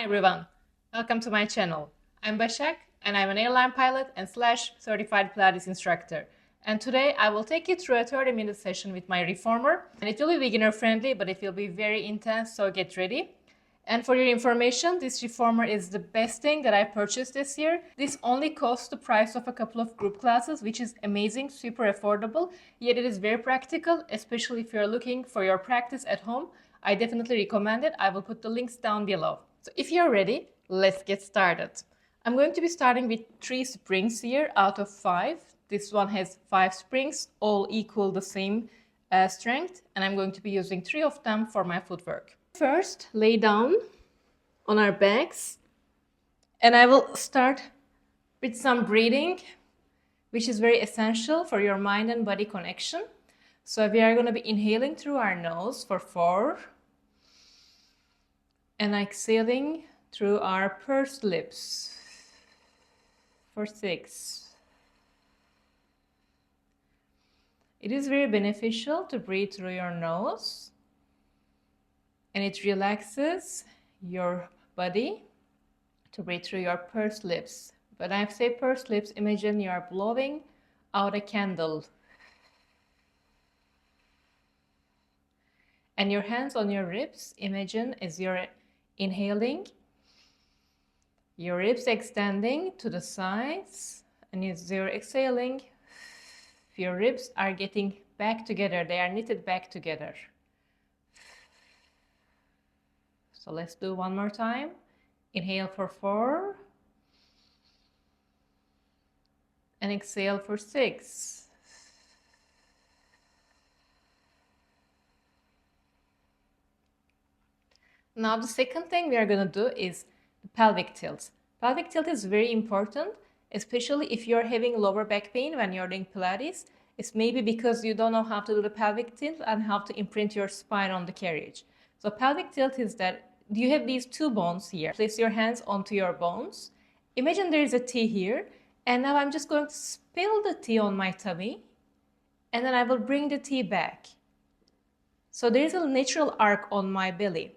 Hi everyone, welcome to my channel. I'm Başak and I'm an airline pilot and / certified Pilates instructor. And today I will take you through a 30-minute session with my reformer. And it will be beginner friendly, but it will be very intense, so get ready. And for your information, this reformer is the best thing that I purchased this year. This only costs the price of a couple of group classes, which is amazing, super affordable, yet it is very practical, especially if you're looking for your practice at home. I definitely recommend it. I will put the links down below. So if you're ready, let's get started. I'm going to be starting with 3 springs here out of 5. This one has 5 springs, all equal the same strength, and I'm going to be using 3 of them for my footwork. First, lay down on our backs, and I will start with some breathing, which is very essential for your mind and body connection. So we are going to be inhaling through our nose for 4 and exhaling through our pursed lips for 6. It is very beneficial to breathe through your nose, and it relaxes your body to breathe through your pursed lips. When I say pursed lips, imagine you are blowing out a candle. And your hands on your ribs, imagine as you're inhaling, your ribs extending to the sides, and as you're exhaling, your ribs are getting back together, they are knitted back together. So let's do one more time. Inhale for 4 and exhale for 6. Now the second thing we are going to do is the pelvic tilt. Pelvic tilt is very important, especially if you're having lower back pain when you're doing Pilates. It's maybe because you don't know how to do the pelvic tilt and how to imprint your spine on the carriage. So pelvic tilt is that you have these 2 bones here. Place your hands onto your bones. Imagine there is a T here, and now I'm just going to spill the T on my tummy, and then I will bring the T back. So there is a natural arc on my belly.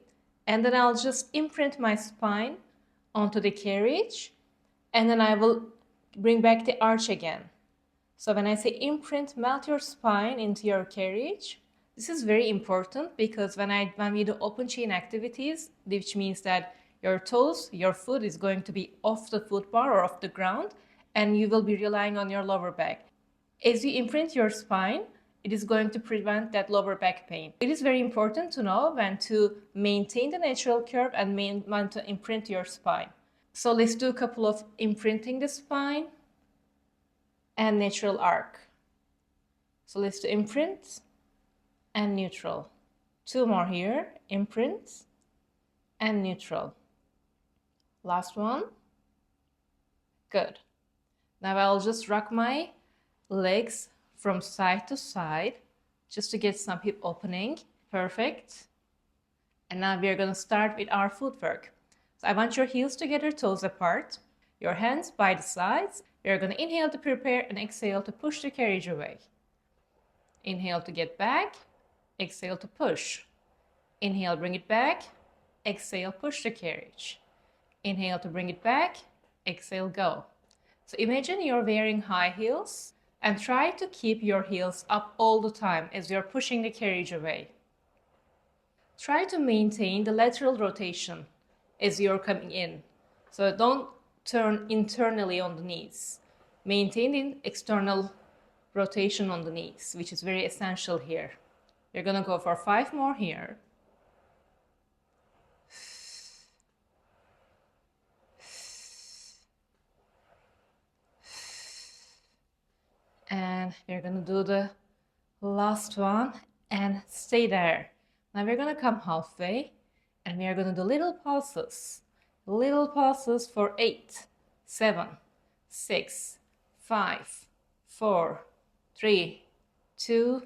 And then I'll just imprint my spine onto the carriage, and then I will bring back the arch again. So when I say imprint, melt your spine into your carriage. This is very important because when we do open chain activities, which means that your toes, your foot is going to be off the foot bar or off the ground, and you will be relying on your lower back. As you imprint your spine, it is going to prevent that lower back pain. It is very important to know when to maintain the natural curve and when to imprint your spine. So let's do a couple of imprinting the spine and natural arc. So let's do imprint and neutral. 2 more here, imprint and neutral. Last one. Good. Now I'll just rock my legs from side to side just to get some hip opening. Perfect. And now we are going to start with our footwork. So I want your heels together, toes apart, your hands by the sides. You're going to inhale to prepare and exhale to push the carriage away. Inhale to get back, exhale to push. Inhale, bring it back, exhale, push the carriage. Inhale to bring it back, exhale, go. So imagine you're wearing high heels, and try to keep your heels up all the time as you're pushing the carriage away. Try to maintain the lateral rotation as you're coming in. So don't turn internally on the knees. Maintain the external rotation on the knees, which is very essential here. You're going to go for 5 more here. And we're going to do the last one and stay there. Now we're going to come halfway and we are going to do little pulses. Little pulses for 8, 7, 6, 5, 4, 3, 2,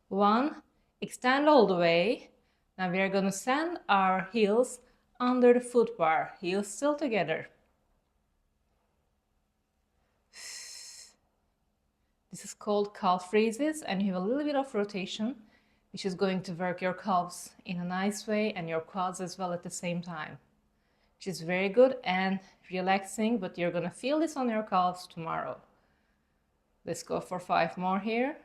1. Extend all the way. Now we are going to send our heels under the foot bar. Heels still together. This is called calf raises, and you have a little bit of rotation, which is going to work your calves in a nice way and your quads as well at the same time. which is very good and relaxing, but you're gonna feel this on your calves tomorrow. Let's go for 5 more here.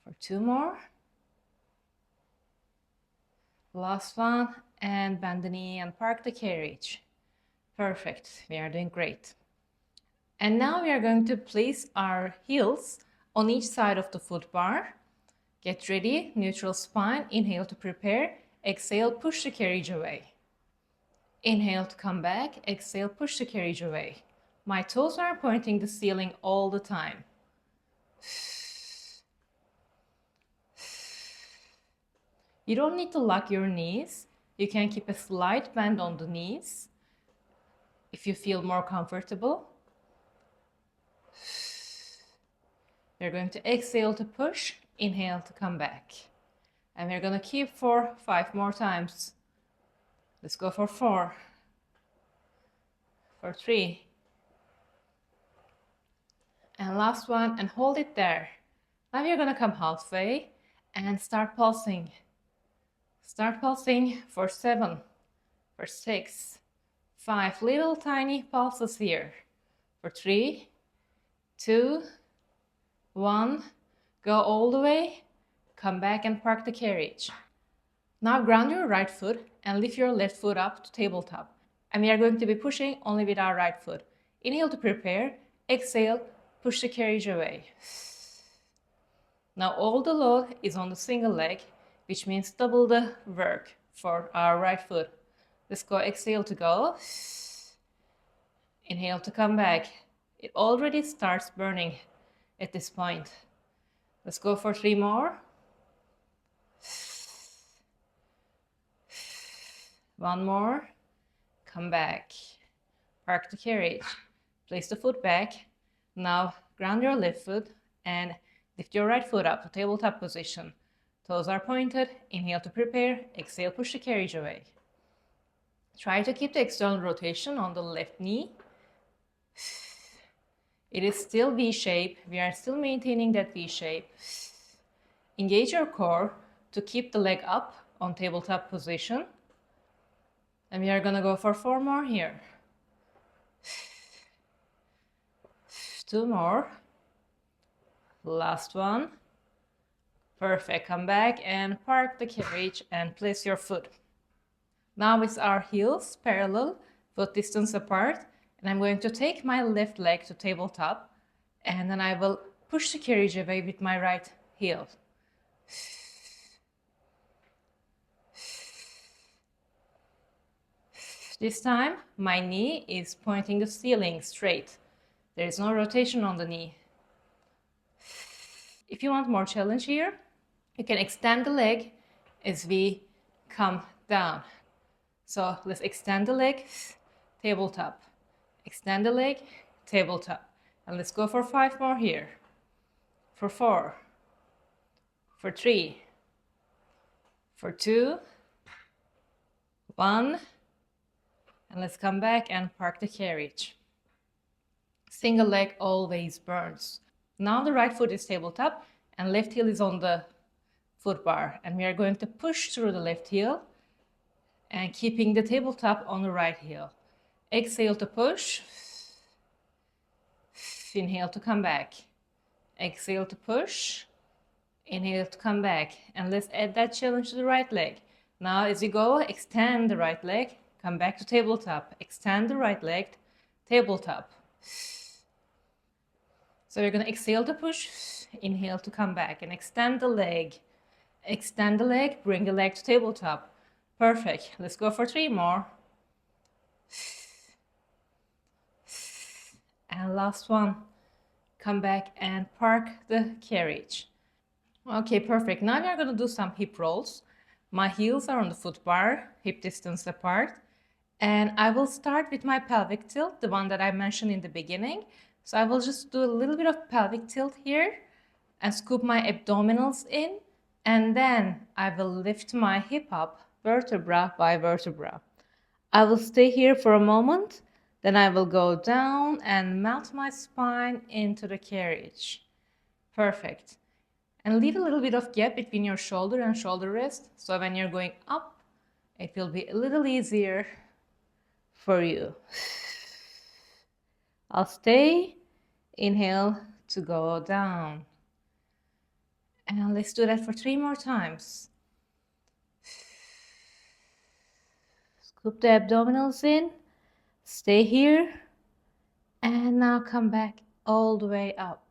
For 2 more. Last one, and bend the knee and park the carriage. Perfect, we are doing great. And now we are going to place our heels on each side of the foot bar. Get ready, neutral spine, inhale to prepare, exhale, push the carriage away. Inhale to come back, exhale, push the carriage away. My toes are pointing the ceiling all the time. You don't need to lock your knees. You can keep a slight bend on the knees if you feel more comfortable. You're going to exhale to push, inhale to come back. And we're going to keep for 5 more times. Let's go for 4, for 3, and last one, and hold it there. Now you're going to come halfway and start pulsing. Start pulsing for 7, for 6, 5, little tiny pulses here. For 3, 2, 1, go all the way, come back and park the carriage. Now ground your right foot and lift your left foot up to tabletop. And we are going to be pushing only with our right foot. Inhale to prepare, exhale, push the carriage away. Now all the load is on the single leg, which means double the work for our right foot. Let's go, exhale to go. Inhale to come back. It already starts burning at this point. Let's go for 3 more. 1 more. Come back. Park the carriage. Place the foot back. Now ground your left foot and lift your right foot up to tabletop position. Toes are pointed. Inhale to prepare. Exhale, push the carriage away. Try to keep the external rotation on the left knee. It is still V shape. We are still maintaining that V shape. Engage your core to keep the leg up on tabletop position. And we are gonna go for 4 more here. 2 more. Last one. Perfect. Come back and park the carriage and place your foot. Now with our heels parallel, foot distance apart, and I'm going to take my left leg to tabletop, and then I will push the carriage away with my right heel. This time, my knee is pointing the ceiling straight. There is no rotation on the knee. If you want more challenge here, you can extend the leg as we come down. So let's extend the leg, tabletop. Extend the leg, tabletop. And let's go for 5 more here. For 4, for 3, for 2, 1, and let's come back and park the carriage. Single leg always burns. Now the right foot is tabletop and left heel is on the foot bar, and we are going to push through the left heel and keeping the tabletop on the right heel. Exhale to push. Inhale to come back. Exhale to push. Inhale to come back. And let's add that challenge to the right leg. Now as you go, extend the right leg. Come back to tabletop. Extend the right leg. Tabletop. So you're going to exhale to push. Inhale to come back. And extend the leg. Extend the leg. Bring the leg to tabletop. Perfect. Let's go for 3 more. And last one. Come back and park the carriage. Okay, perfect. Now we are going to do some hip rolls. My heels are on the foot bar, hip distance apart. And I will start with my pelvic tilt, the one that I mentioned in the beginning. So I will just do a little bit of pelvic tilt here and scoop my abdominals in. And then I will lift my hip up vertebra by vertebra. I will stay here for a moment. Then I will go down and melt my spine into the carriage. Perfect. And leave a little bit of gap between your shoulder and shoulder rest, so when you're going up, it will be a little easier for you. I'll stay. Inhale to go down. And let's do that for 3 more times. Scoop the abdominals in. Stay here. And now come back all the way up.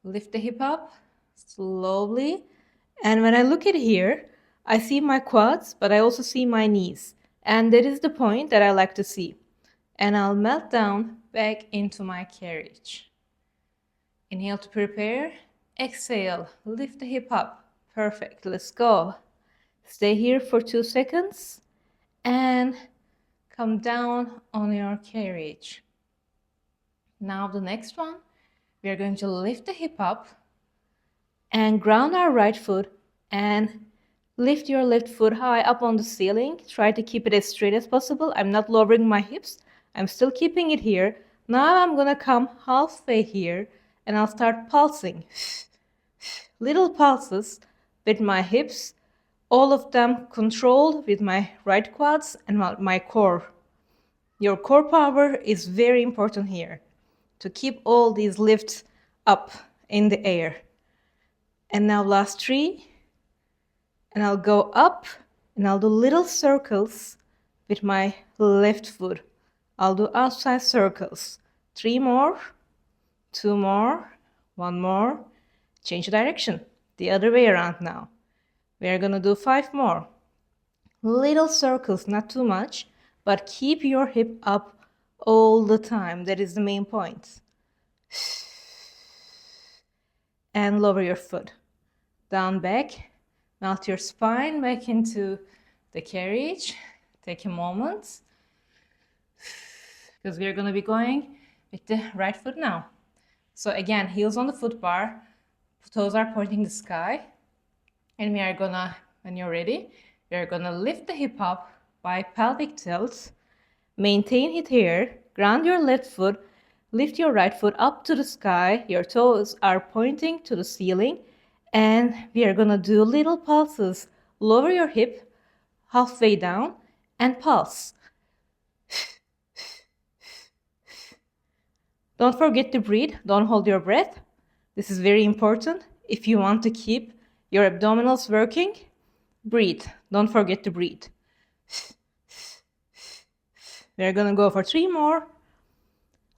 Lift the hip up slowly. And when I look at here, I see my quads, but I also see my knees. And that is the point that I like to see. And I'll melt down back into my carriage. Inhale to prepare. Exhale, lift the hip up. Perfect, let's go. Stay here for 2 seconds and come down on your carriage. Now the next one, we are going to lift the hip up and ground our right foot and lift your left foot high up on the ceiling. Try to keep it as straight as possible. I'm not lowering my hips. I'm still keeping it here. Now I'm gonna come halfway here and I'll start pulsing. Little pulses with my hips, all of them controlled with my right quads and my core. Your core power is very important here to keep all these lifts up in the air. And now last 3, and I'll go up and I'll do little circles with my left foot. I'll do outside circles. 3 more, 2 more, 1 more. Change the direction. The other way around now. We're gonna do 5 more. Little circles, not too much, but keep your hip up all the time. That is the main point. And lower your foot. Down back. Melt your spine back into the carriage. Take a moment. Because we're gonna be going with the right foot now. So again, heels on the foot bar. Toes are pointing the sky. And we are gonna, when you're ready, we are gonna lift the hip up by pelvic tilt. Maintain it here. Ground your left foot. Lift your right foot up to the sky. Your toes are pointing to the ceiling. And we are gonna do little pulses. Lower your hip halfway down and pulse. Don't forget to breathe. Don't hold your breath. This is very important. If you want to keep your abdominals working, breathe. Don't forget to breathe. We're gonna go for 3 more.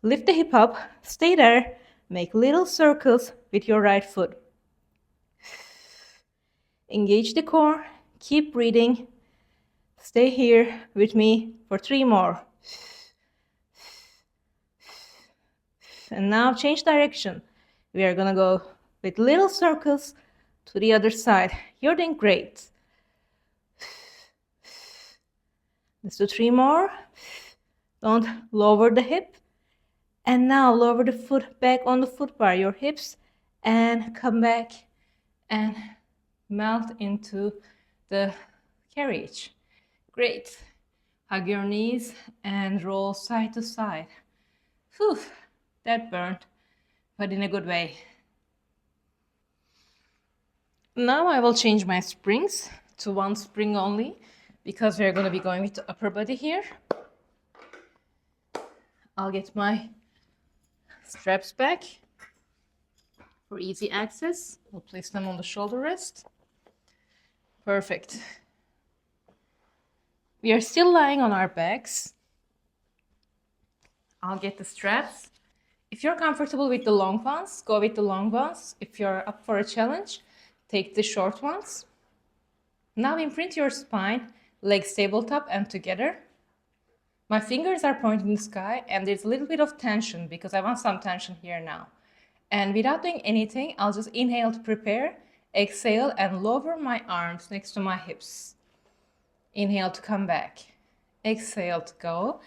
Lift the hip up, stay there, make little circles with your right foot. Engage the core, keep breathing. Stay here with me for 3 more. And now change direction. We are gonna go with little circles to the other side. You're doing great. Let's do 3 more. Don't lower the hip. And now lower the foot back on the foot bar, your hips, and come back and melt into the carriage. Great. Hug your knees and roll side to side. Whew, that burned, but in a good way. Now I will change my springs to 1 spring only because we're going to be going with the upper body here. I'll get my straps back for easy access. We'll place them on the shoulder rest. Perfect. We are still lying on our backs. I'll get the straps. If you're comfortable with the long ones, go with the long ones. If you're up for a challenge, take the short ones. Now imprint your spine, legs tabletop and together. My fingers are pointing the sky and there's a little bit of tension because I want some tension here now. And without doing anything, I'll just inhale to prepare, exhale and lower my arms next to my hips. Inhale to come back. Exhale to go.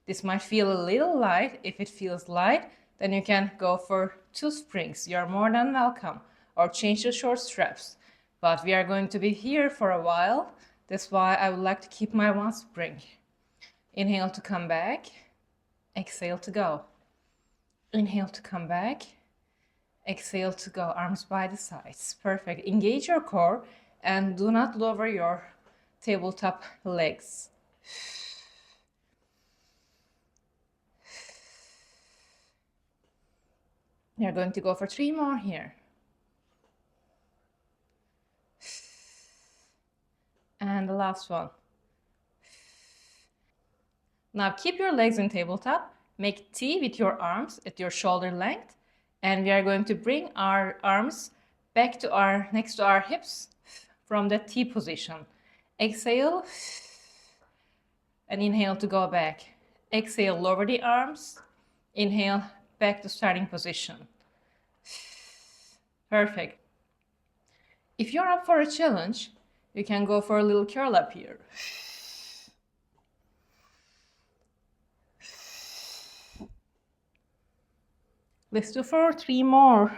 This might feel a little light. If it feels light, then you can go for 2 springs. You're more than welcome. Or change the short straps. But we are going to be here for a while. That's why I would like to keep my 1 spring. Inhale to come back. Exhale to go. Inhale to come back. Exhale to go, arms by the sides. Perfect. Engage your core and do not lower your tabletop legs. We are going to go for 3 more here. And the last one. Now keep your legs in tabletop. Make T with your arms at your shoulder length. And we are going to bring our arms back to next to our hips from the T position. Exhale and inhale to go back. Exhale, lower the arms. Inhale, back to starting position. Perfect. If you're up for a challenge, you can go for a little curl up here. Let's do for 3 more.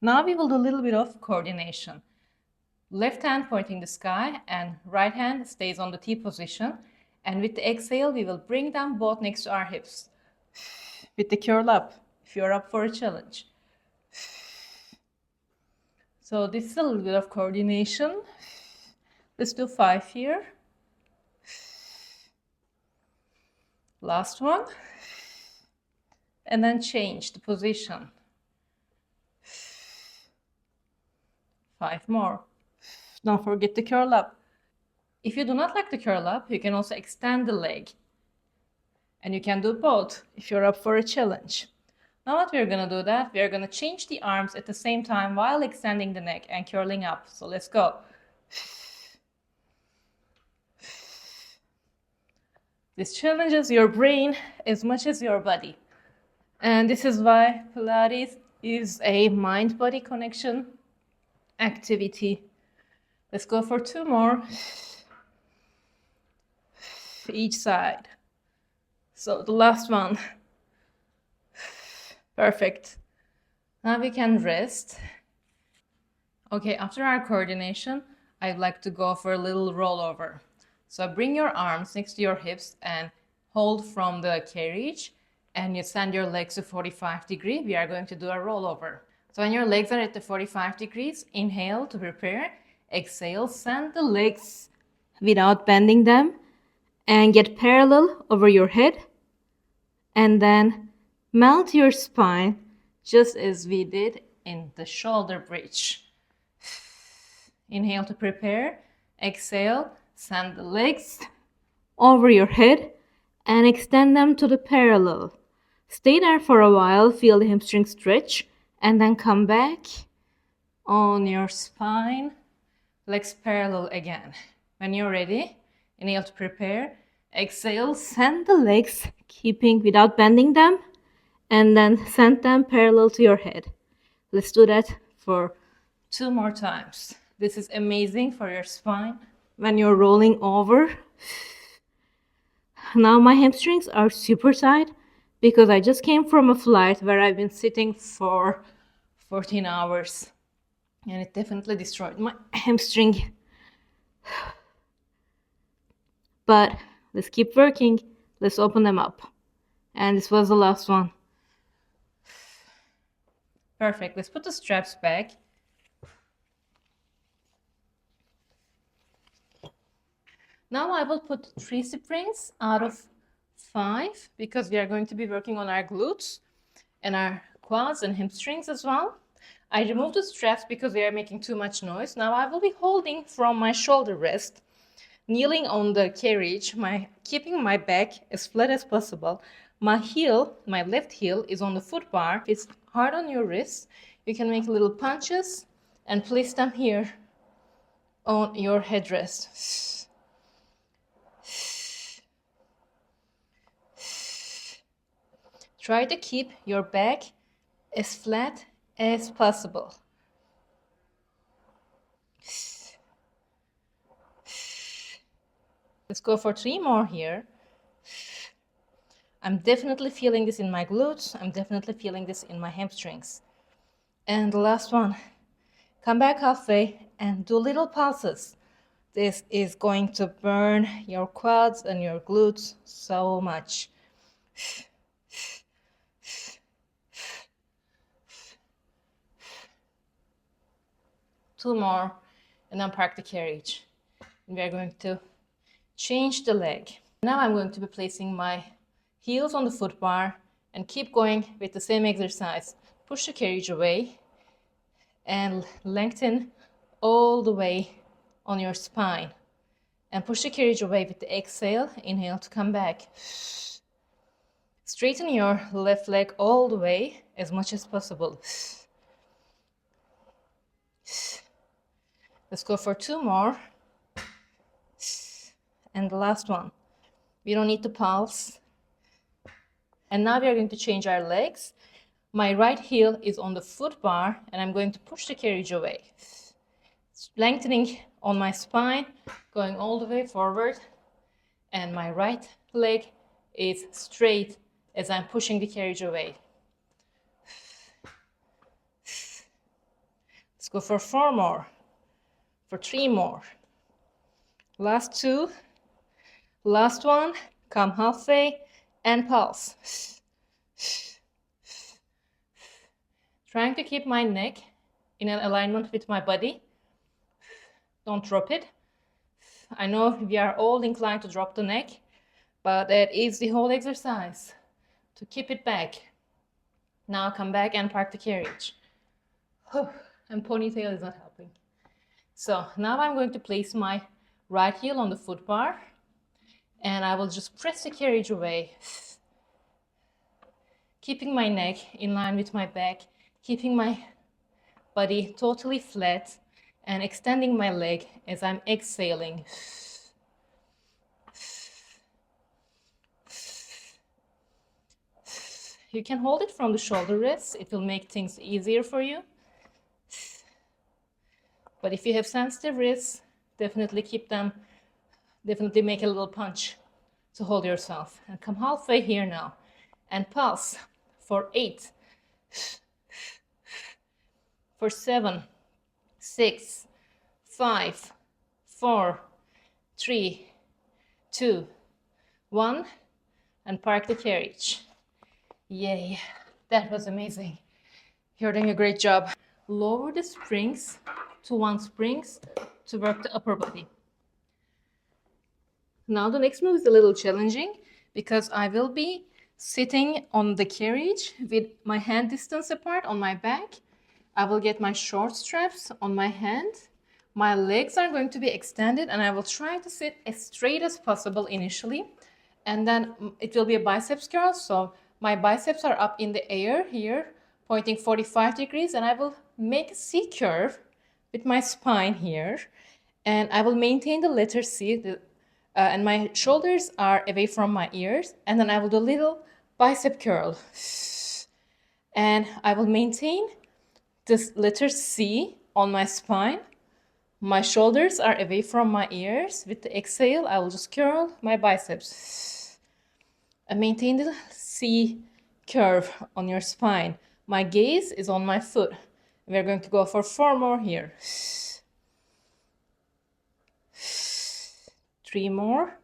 Now we will do a little bit of coordination. Left hand pointing the sky and right hand stays on the T position. And with the exhale, we will bring them both next to our hips. With the curl up, if you're up for a challenge. So this is a little bit of coordination. Let's do 5 here. Last one. And then change the position. 5 more. Don't forget the curl up. If you do not like the curl up, you can also extend the leg. And you can do both if you're up for a challenge. Now what we're going to do that, we're going to change the arms at the same time while extending the neck and curling up. So let's go. This challenges your brain as much as your body. And this is why Pilates is a mind-body connection activity. Let's go for 2 more. Each side. So the last one. Perfect. Now we can rest. Okay, after our coordination, I'd like to go for a little rollover. So bring your arms next to your hips and hold from the carriage and you send your legs to 45 degrees. We are going to do a rollover. So when your legs are at the 45 degrees, inhale to prepare. Exhale, send the legs without bending them and get parallel over your head. And then melt your spine just as we did in the shoulder bridge. Inhale to prepare. Exhale, send the legs over your head and extend them to the parallel. Stay there for a while, feel the hamstring stretch, and then come back on your spine, legs parallel again. When you're ready, inhale to prepare. Exhale, send the legs, keeping without bending them, and then send them parallel to your head. Let's do that for 2 more times. This is amazing for your spine when you're rolling over. Now my hamstrings are super tight because I just came from a flight where I've been sitting for 14 hours and it definitely destroyed my hamstring. But let's keep working. Let's open them up. And this was the last one. Perfect. Let's put the straps back. Now I will put 3 springs out of 5 because we are going to be working on our glutes and our quads and hamstrings as well. I removed the straps because they are making too much noise. Now I will be holding from my shoulder rest, kneeling on the carriage, keeping my back as flat as possible. My heel, my left heel, is on the foot bar. It's hard on your wrist. You can make little punches and place them here on your headrest. Try to keep your back as flat as possible. Let's go for 3 more here. I'm definitely feeling this in my glutes. I'm definitely feeling this in my hamstrings. And the last one. Come back halfway. and do little pulses. This is going to burn your quads and your glutes so much. Two more, and then park the carriage. And we are going to change the leg. Now I'm going to be placing my heels on the foot bar and keep going with the same exercise. Push the carriage away and lengthen all the way on your spine. And push the carriage away with the exhale. Inhale to come back. Straighten your left leg all the way as much as possible. Let's go for two more. And the last one. We don't need to pulse. And now we are going to change our legs. My right heel is on the foot bar and I'm going to push the carriage away. Lengthening on my spine, going all the way forward. And my right leg is straight as I'm pushing the carriage away. Let's go for four more. For three more. Last two. Last one. Come halfway and pulse. Trying to keep my neck in an alignment with my body. Don't drop it. I know we are all inclined to drop the neck, but that is the whole exercise, to keep it back. Now come back and park the carriage. And ponytail is not helping. So now I'm going to place my right heel on the foot bar and I will just press the carriage away, keeping my neck in line with my back, keeping my body totally flat and extending my leg as I'm exhaling. You can hold it from the shoulder rests. It will make things easier for you. But if you have sensitive wrists, definitely keep them, definitely make a little punch to hold yourself. And come halfway here now. And pulse for 8, for 7, 6, 5, 4, 3, 2, 1, and park the carriage. Yay, that was amazing. You're doing a great job. Lower the springs to 1 springs to work the upper body. Now the next move is a little challenging because I will be sitting on the carriage with my hand distance apart on my back. I will get my short straps on my hand. My legs are going to be extended and I will try to sit as straight as possible initially. And then it will be a biceps curl. So my biceps are up in the air here, pointing 45 degrees. And I will make a C curve with my spine here. And I will maintain the letter C. And my shoulders are away from my ears. And then I will do a little bicep curl. And I will maintain this letter C on my spine. My shoulders are away from my ears. With the exhale, I will just curl my biceps. And maintain the C curve on your spine. My gaze is on my foot. We're going to go for 4 more here. 3 more.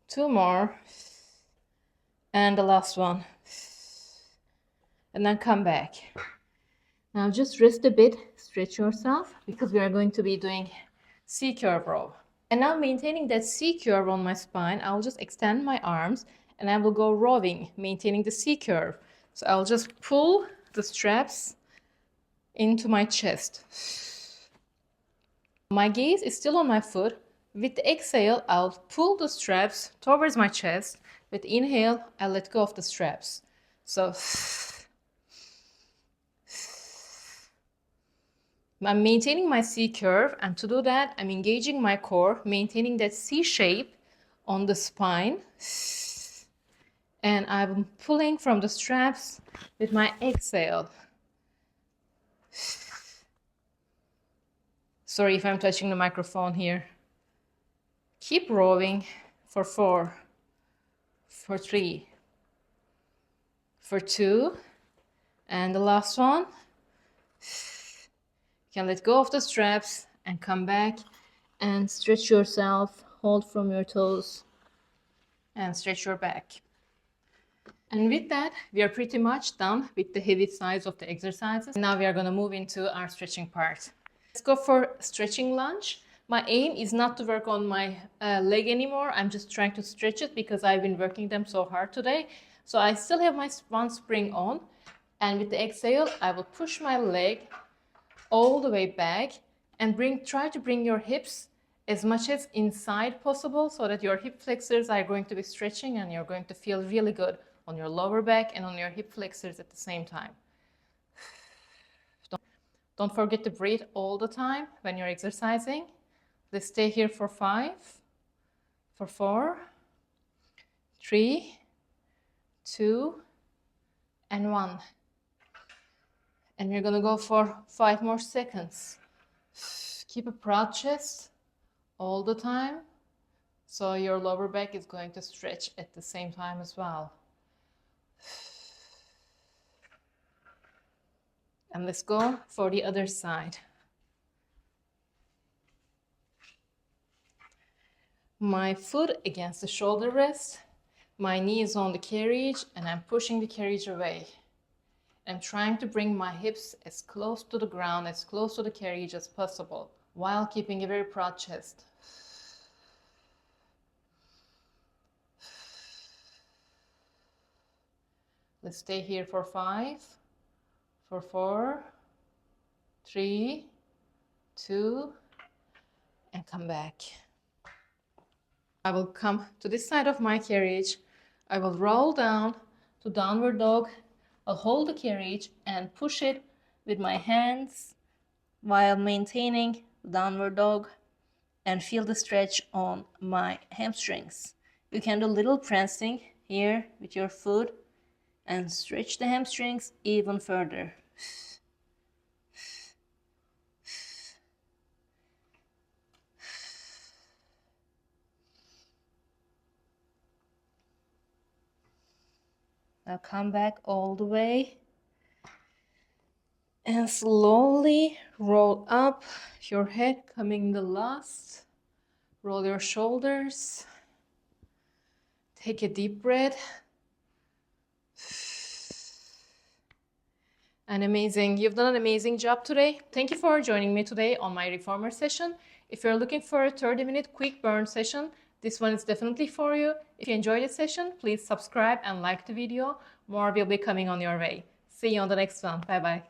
2 more. And the last one. And then come back. Now just rest a bit, stretch yourself, because we are going to be doing C curve row. And now maintaining that C curve on my spine, I'll just extend my arms and I will go rowing, maintaining the C curve. So I'll just pull the straps into my chest. My gaze is still on my foot. With the exhale, I'll pull the straps towards my chest. With the inhale, I'll let go of the straps. So I'm maintaining my C curve, and to do that, I'm engaging my core, maintaining that C shape on the spine. And I'm pulling from the straps with my exhale. Sorry if I'm touching the microphone here. Keep rowing for 4, for 3, for 2, and the last one. You can let go of the straps and come back and stretch yourself. Hold from your toes and stretch your back. And with that, we are pretty much done with the heavy sides of the exercises. Now we are going to move into our stretching part. Let's go for stretching lunge. My aim is not to work on my leg anymore. I'm just trying to stretch it because I've been working them so hard today. So I still have my one spring on. And with the exhale, I will push my leg all the way back and try to bring your hips as much as inside possible so that your hip flexors are going to be stretching and you're going to feel really good on your lower back and on your hip flexors at the same time. Don't forget to breathe all the time when you're exercising. Let's stay here for 5, for 4, 3, 2, and 1. And we're gonna go for 5 more seconds. Keep a proud chest all the time, so your lower back is going to stretch at the same time as well. And let's go for the other side. My foot against the shoulder rest, my knee is on the carriage, and I'm pushing the carriage away. I'm trying to bring my hips as close to the ground, as close to the carriage as possible, while keeping a very proud chest. Let's stay here for 5, for 4, 3, 2, and come back. I will come to this side of my carriage. I will roll down to downward dog. I'll hold the carriage and push it with my hands while maintaining downward dog and feel the stretch on my hamstrings. You can do little prancing here with your foot and stretch the hamstrings even further. Now come back all the way and slowly roll up your head, coming the last. Roll your shoulders. Take a deep breath. And amazing. You've done an amazing job today. Thank you for joining me today on my reformer session. If you're looking for a 30-minute quick burn session, this one is definitely for you. If you enjoyed this session, please subscribe and like the video. More will be coming on your way. See you on the next one. Bye-bye.